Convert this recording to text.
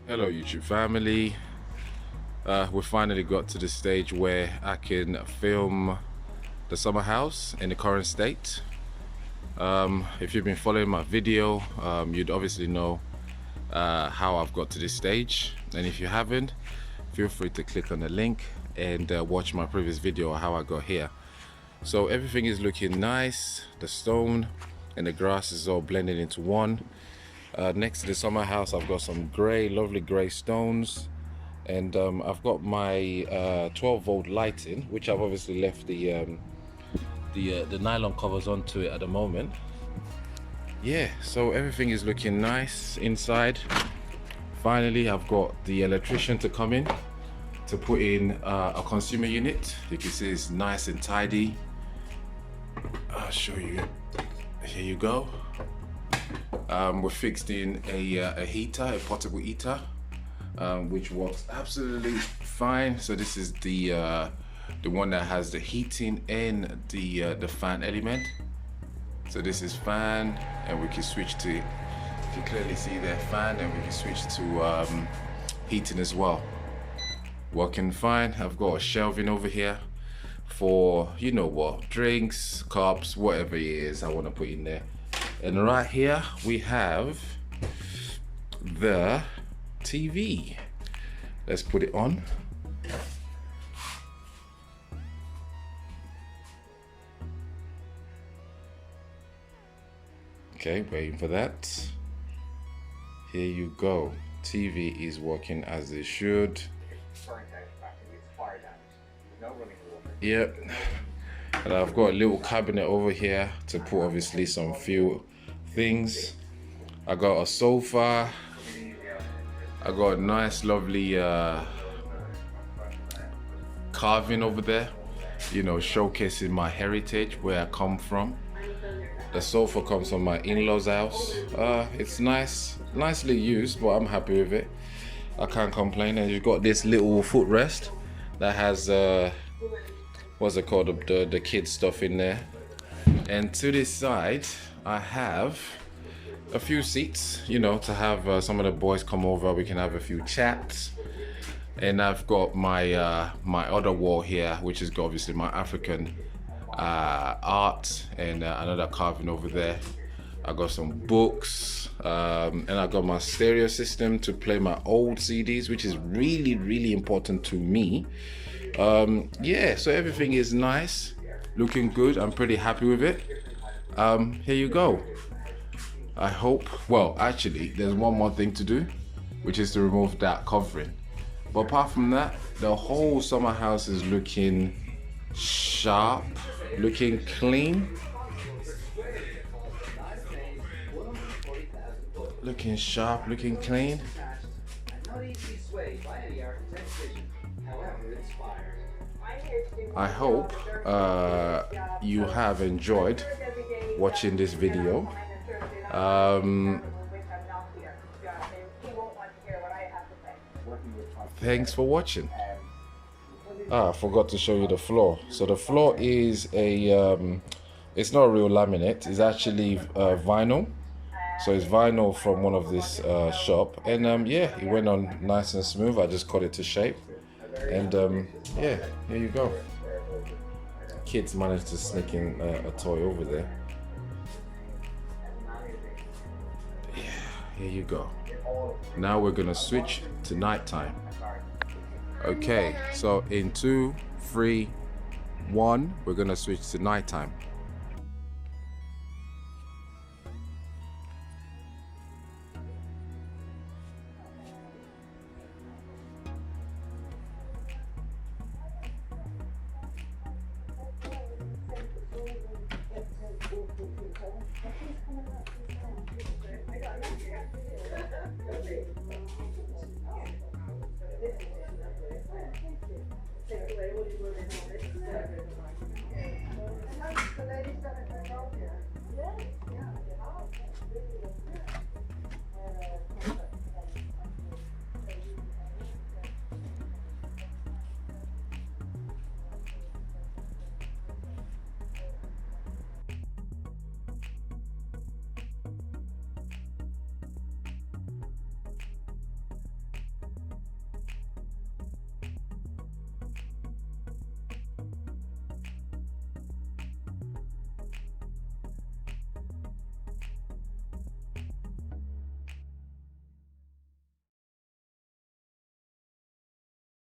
Hello YouTube family. We finally got to the stage where I can film the summer house in the current state. If you've been following my video, you'd obviously know how I've got to this stage, and if you haven't, feel free to click on the link and watch my previous video on how I got here. So everything is looking nice. The stone and the grass is all blended into one. Next to the summer house, I've got some lovely gray stones, and I've got my 12-volt lighting, which I've obviously left the nylon covers onto it at the moment. Yeah, so everything is looking nice inside. Finally, I've got the electrician to come in to put in a consumer unit. You can see it's nice and tidy. I'll show you. Here you go. We fixed in a heater, a portable heater, which works absolutely fine. So this is the one that has the heating and the fan element. So this is fan, and we can switch to, if you clearly see there, fan, and we can switch to heating as well. Working fine. I've got a shelving over here for, you know what, drinks, cups, whatever it is I want to put in there. And right here we have the TV. Let's put it on. Okay, waiting for that. Here you go. TV is working as it should. Yep. And I've got a little cabinet over here to put obviously some few things. I got a sofa. I got a nice lovely carving over there, you know, showcasing my heritage, where I come from. The sofa comes from my in-laws house. It's nicely used, but I'm happy with it. I can't complain. And you've got this little footrest that has what's it called, the kids stuff in there. And to this side I have a few seats, you know, to have some of the boys come over, we can have a few chats. And I've got my my other wall here, which has got obviously my African art, and another carving over there. I got some books, and I got my stereo system to play my old CDs, which is really important to me. Yeah, so everything is nice, looking good. I'm pretty happy with it. Here you go. I hope, well, actually there's one more thing to do, which is to remove that covering. But apart from that, the whole summer house is looking sharp, looking clean, looking sharp, looking clean. I hope you have enjoyed watching this video. Thanks for watching. I forgot to show you the floor. So the floor is a it's not real laminate, it's actually vinyl. So it's vinyl from one of this shop, and yeah, it went on nice and smooth. I just cut it to shape, and yeah, here you go. Kids managed to sneak in a toy over there. Yeah, here you go. Now we're gonna switch to nighttime. Okay, so in 2, 3, 1, we're gonna switch to nighttime.